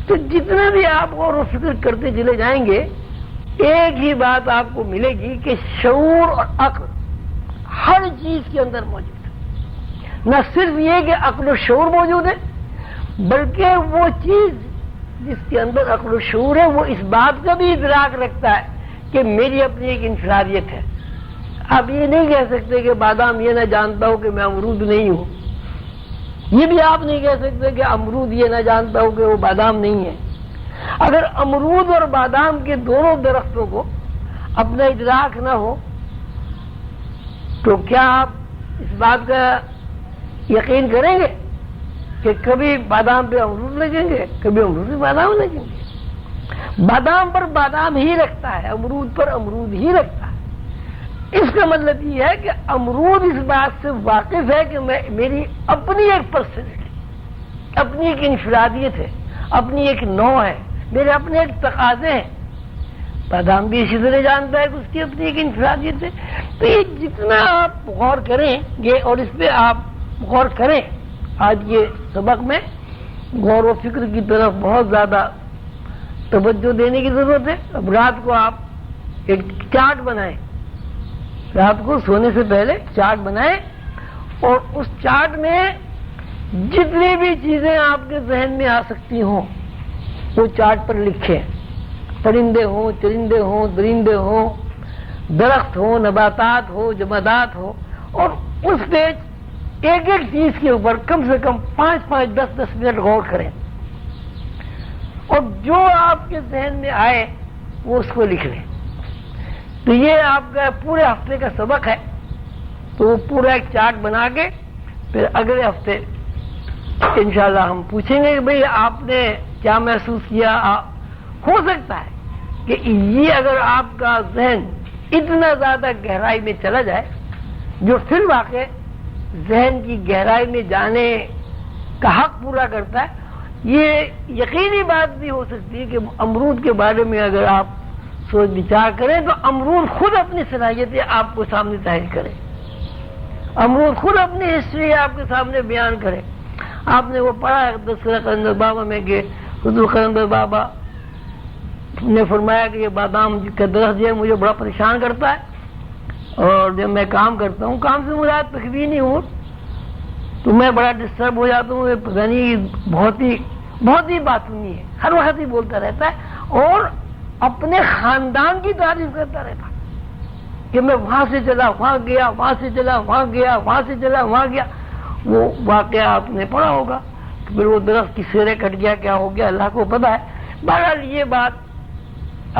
تو جتنا بھی آپ غور و فکر کرتے چلے جائیں گے ایک ہی بات آپ کو ملے گی کہ شعور اور عقل ہر چیز کے اندر موجود ہے. نہ صرف یہ کہ عقل و شعور موجود ہے بلکہ وہ چیز جس کے اندر عقل و شعور ہے وہ اس بات کا بھی ادراک رکھتا ہے کہ میری اپنی ایک انفرادیت ہے. آپ یہ نہیں کہہ سکتے کہ بادام یہ نہ جانتا ہو کہ میں امرود نہیں ہوں. یہ بھی آپ نہیں کہہ سکتے کہ امرود یہ نہ جانتا ہو کہ وہ بادام نہیں ہے. اگر امرود اور بادام کے دونوں درختوں کو اپنا ادراک نہ ہو تو کیا آپ اس بات کا یقین کریں گے کہ کبھی بادام پہ امرود لگیں گے کبھی امرود پہ بادام لگیں گے؟ بادام پر بادام ہی رکھتا ہے، امرود پر امرود ہی رکھتا ہے. اس کا مطلب یہ ہے کہ امرود اس بات سے واقف ہے کہ میری اپنی ایک پرسنالٹی، اپنی ایک انفرادیت ہے، اپنی ایک نوع ہے، میرے اپنے ایک تقاضے ہیں. بادام بھی اسی طرح جانتا ہے کہ اس کی اپنی ایک انفرادیت ہے. تو یہ جتنا آپ غور کریں گے اور اس پہ آپ غور کریں، آج کے سبق میں غور و فکر کی طرف بہت زیادہ توجہ دینے کی ضرورت ہے. اب رات کو آپ ایک چارٹ بنائیں، رات کو سونے سے پہلے چارٹ بنائیں اور اس چارٹ میں جتنی بھی چیزیں آپ کے ذہن میں آ سکتی ہوں وہ چارٹ پر لکھیں. پرندے ہوں، چرندے ہوں، درندے ہوں، درخت ہوں، نباتات ہو، جمادات ہو، اور اس پہ ایک ایک چیز کے اوپر کم سے کم 5-5 10-10 منٹ غور کریں اور جو آپ کے ذہن میں آئے وہ اس کو لکھ لیں. تو یہ آپ کا پورے ہفتے کا سبق ہے. تو وہ پورا ایک چارٹ بنا کے پھر اگلے ہفتے انشاءاللہ ہم پوچھیں گے کہ بھئی آپ نے کیا محسوس کیا. ہو سکتا ہے کہ یہ اگر آپ کا ذہن اتنا زیادہ گہرائی میں چلا جائے جو پھر واقع ذہن کی گہرائی میں جانے کا حق پورا کرتا ہے. یہ یقینی بات بھی ہو سکتی ہے کہ امرود کے بارے میں اگر آپ سوچ بچار کریں تو امرود خود اپنی صلاحیتیں آپ کو سامنے ظاہر کرے، امرود خود اپنی ہسٹری آپ کے سامنے بیان کرے. آپ نے وہ پڑھا ہے تذکرہ قلندر بابا میں کہ حضور قلندر بابا نے فرمایا کہ یہ بادام کا درخت جو ہے مجھے بڑا پریشان کرتا ہے اور جب میں کام کرتا ہوں، کام سے مجھے تکوینی ہوں تو میں بڑا ڈسٹرب ہو جاتا ہوں. پتہ نہیں بہت ہی بات سنی ہے، ہر وقت ہی بولتا رہتا ہے اور اپنے خاندان کی تعریف کرتا رہتا کہ میں وہاں سے چلا وہاں گیا، وہاں سے چلا وہاں گیا، وہاں سے چلا وہاں گیا. وہ واقعہ آپ نے پڑھا ہوگا کہ پھر وہ درخت کی سرے کٹ گیا، کیا ہو گیا اللہ کو پتہ ہے. بہرحال یہ بات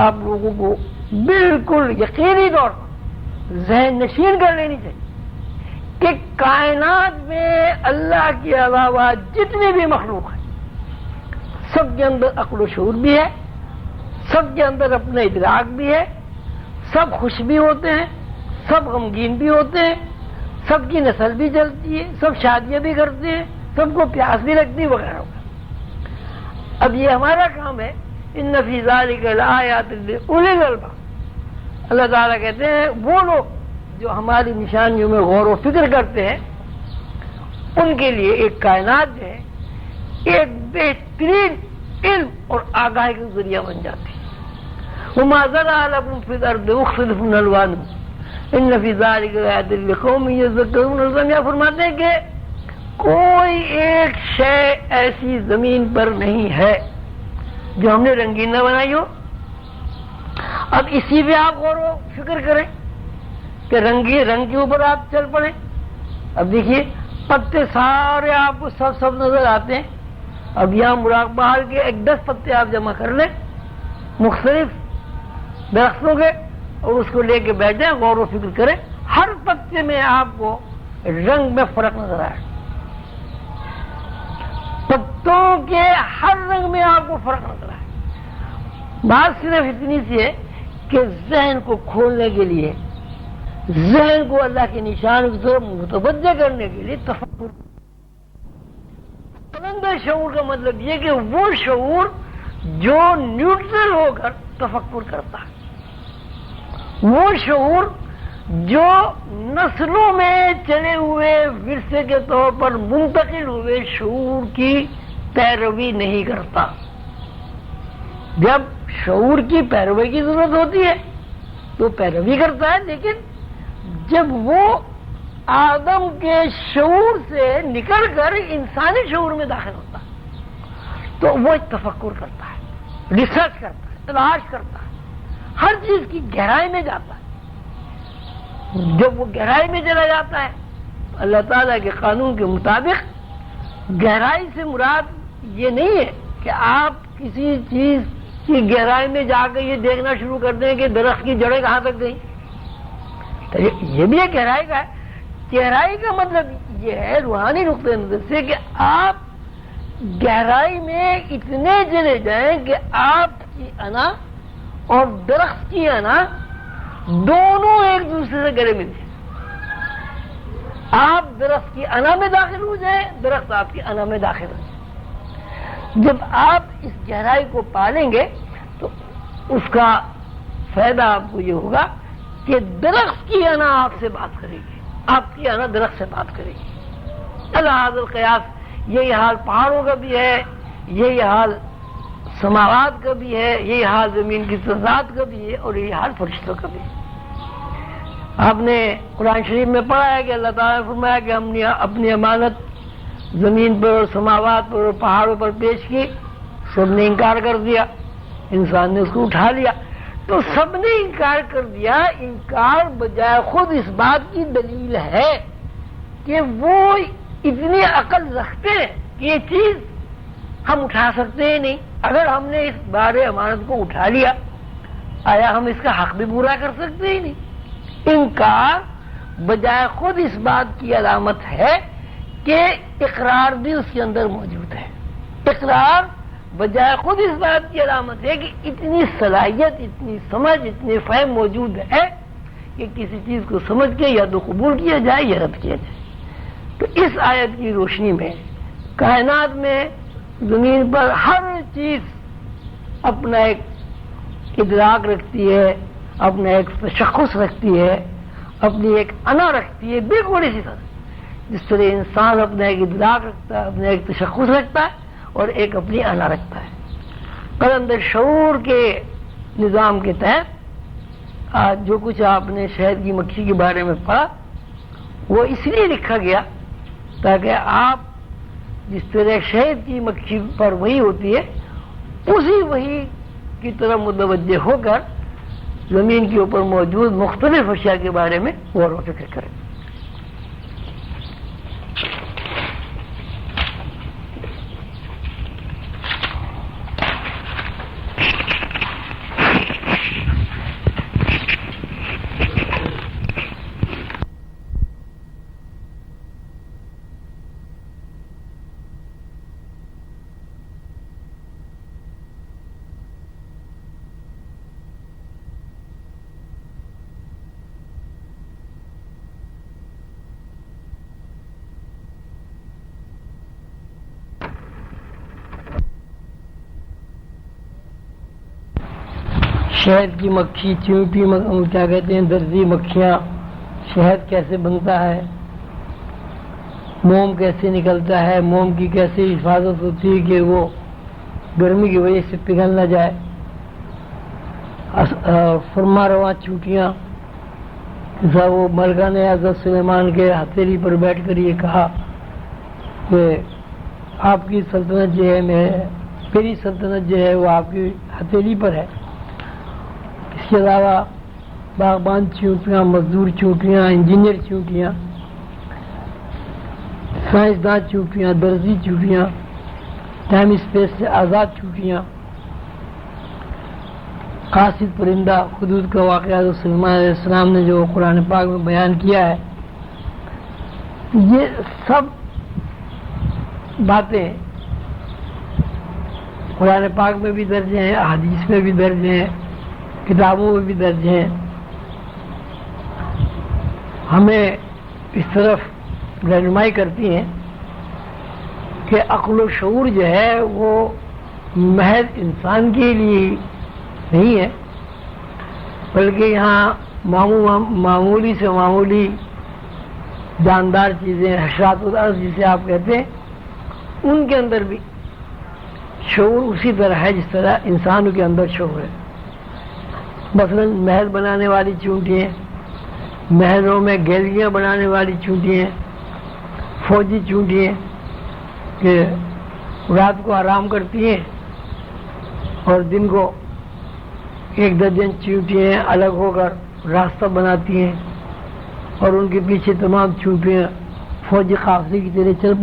آپ لوگوں کو بالکل یقینی طور پر ذہن نشین کر لینی چاہیے کہ کائنات میں اللہ کے علاوہ جتنے بھی مخلوق ہیں سب کے اندر عقل و شعور بھی ہے، سب کے اندر اپنا ادراک بھی ہے، سب خوش بھی ہوتے ہیں، سب غمگین بھی ہوتے ہیں، سب کی نسل بھی چلتی ہے، سب شادیاں بھی کرتے ہیں، سب کو پیاس بھی لگتی وغیرہ وغیرہ. اب یہ ہمارا کام ہے ان فی ذلک لآیات لأولی الالباب. اللہ تعالیٰ کہتے ہیں وہ لوگ جو ہماری نشانیوں میں غور و فکر کرتے ہیں ان کے لیے ایک کائنات جو ہے ایک بہترین علم اور آگاہی کا ذریعہ بن جاتی ہے. وما ذرأ لكم في الأرض مختلف ألوانه إن في ذلك لآیات لقوم یذکرون. اللہ فرماتے ہیں کہ کوئی ایک شے ایسی زمین پر نہیں ہے جو ہم نے رنگین نہ بنائی ہو. اب اسی پہ آپ غور و فکر کریں کہ رنگ کے اوپر آپ چل پڑیں. اب دیکھیے پتے سارے آپ کو سب نظر آتے ہیں. اب یہاں مراقبہ کے 10 پتے آپ جمع کر لیں مختلف درختوں کے اور اس کو لے کے بیٹھ جائیں، غور و فکر کریں. ہر پتے میں آپ کو رنگ میں فرق نظر آئے، پتوں کے ہر رنگ میں آپ کو فرق نظر آئے. بات صرف اتنی سی ہے کہ ذہن کو کھولنے کے لیے، ذہن کو اللہ کے نشان کی طرف متوجہ کرنے کے لیے تفکر. بلند شعور کا مطلب یہ کہ وہ شعور جو نیوٹرل ہو کر تفکر کرتا ہے، وہ شعور جو نسلوں میں چلے ہوئے ورثے کے طور پر منتقل ہوئے شعور کی پیروی نہیں کرتا. جب شعور کی پیروی کی ضرورت ہوتی ہے تو پیروی کرتا ہے، لیکن جب وہ آدم کے شعور سے نکل کر انسانی شعور میں داخل ہوتا ہے تو وہ تفکر کرتا ہے، ریسرچ کرتا ہے، تلاش کرتا ہے، ہر چیز کی گہرائی میں جاتا ہے۔ جب وہ گہرائی میں چلا جاتا ہے اللہ تعالیٰ کے قانون کے مطابق گہرائی سے مراد یہ نہیں ہے کہ آپ کسی چیز کی گہرائی میں جا کے یہ دیکھنا شروع کر دیں کہ درخت کی جڑیں کہاں تک گئیں، تو یہ بھی ایک گہرائی کا ہے۔ گہرائی کا مطلب یہ ہے روحانی نقطۂ نظر سے کہ آپ گہرائی میں اتنے چلے جائیں کہ آپ کی انا اور درخت کی انا دونوں ایک دوسرے سے گلے مل جائیں۔ آپ درخت کی انا میں داخل ہو جائیں، درخت آپ کی انا میں داخل ہو جائے۔ جب آپ اس گہرائی کو پالیں گے تو اس کا فائدہ آپ کو یہ ہوگا کہ درخت کی انا آپ سے بات کرے گی، آپ کی انا درخت سے بات کرے گی۔ الحاظ القیاس یہی حال پہاڑوں کا بھی ہے، یہی حال سماوات کا بھی ہے، یہی حال زمین کی ذات کا بھی ہے، اور یہی حال فرشتوں کا بھی ہے۔ آپ نے قرآن شریف میں پڑھا ہے کہ اللہ تعالیٰ نے فرمایا کہ ہم نے اپنی امانت زمین پر اور سماوات پر اور پہاڑوں پر پیش کی، سب نے انکار کر دیا، انسان نے اس کو اٹھا لیا، تو سب نے انکار کر دیا۔ انکار بجائے خود اس بات کی دلیل ہے کہ وہ اتنی عقل رکھتے ہیں کہ یہ چیز ہم اٹھا سکتے ہی نہیں۔ اگر ہم نے اس بار امانت کو اٹھا لیا، آیا ہم اس کا حق بھی پورا کر سکتے ہی نہیں۔ انکار بجائے خود اس بات کی علامت ہے کہ اقرار بھی اس کے اندر موجود ہے۔ اقرار بجائے خود اس بات کی علامت ہے کہ اتنی صلاحیت، اتنی سمجھ، اتنی فہم موجود ہے کہ کسی چیز کو سمجھ کے یا تو قبول کیا جائے یا رد کیا جائے۔ تو اس آیت کی روشنی میں کائنات میں زمین پر ہر چیز اپنا ایک ادراک رکھتی ہے، اپنا ایک تشخص رکھتی ہے، اپنی ایک انا رکھتی ہے، بالکل اسی طرح جس طرح انسان اپنا ایک ادراک رکھتا ہے، اپنا ایک تشخص رکھتا ہے اور ایک اپنی انا رکھتا ہے۔ قلندر شعور کے نظام کے تحت آج جو کچھ آپ نے شہد کی مکھی کے بارے میں پڑھا وہ اس لیے لکھا گیا تاکہ آپ جس طرح شہد کی مکھی پر وہی ہوتی ہے اسی وہی کی طرف متوجہ ہو کر زمین کے اوپر موجود مختلف اشیاء کے بارے میں غور و فکر کریں۔ شہد کی مکھی، چیونٹی، کیا کہتے ہیں درزی مکھیاں، شہد کیسے بنتا ہے، موم کیسے نکلتا ہے، موم کی کیسے حفاظت ہوتی ہے کہ وہ گرمی کی وجہ سے پگھل نہ جائے، فرما رواں چونٹیاں، جیسا وہ ملکہ نے حضرت سلیمان کے ہتھیلی پر بیٹھ کر یہ کہا کہ آپ کی سلطنت جو ہے میری سلطنت جو ہے وہ آپ کی ہتھیلی پر ہے۔ اس کے علاوہ باغبان چونٹیاں، مزدور چونٹیاں، انجینئر چونٹیاں، سائنسداں چونٹیاں، درزی چونٹیاں، ٹائم اسپیس سے آزاد چونٹیاں، قاصد پرندہ، حدود کا واقعہ جو سلیمان علیہ السلام نے جو قرآن پاک میں بیان کیا ہے، یہ سب باتیں قرآن پاک میں بھی درج ہیں، احادیث میں بھی درج ہیں، کتابوں میں بھی درج ہیں۔ ہمیں اس طرف رہنمائی کرتی ہیں کہ عقل و شعور جو ہے وہ محض انسان کے لیے نہیں ہے، بلکہ یہاں معمولی سے معمولی جاندار چیزیں، حشرات الارض جسے آپ کہتے ہیں، ان کے اندر بھی شعور اسی طرح ہے جس طرح انسانوں کے اندر شعور ہے. مثلا محل بنانے والی چونٹیاں، محلوں میں گیلریاں بنانے والی چونٹیاں، فوجی چونٹیاں کہ رات کو آرام کرتی ہیں اور دن کو 1 درجن چونٹیاں الگ ہو کر راستہ بناتی ہیں اور ان کے پیچھے تمام چونٹیاں فوجی قافلے کی طرح چل پڑتی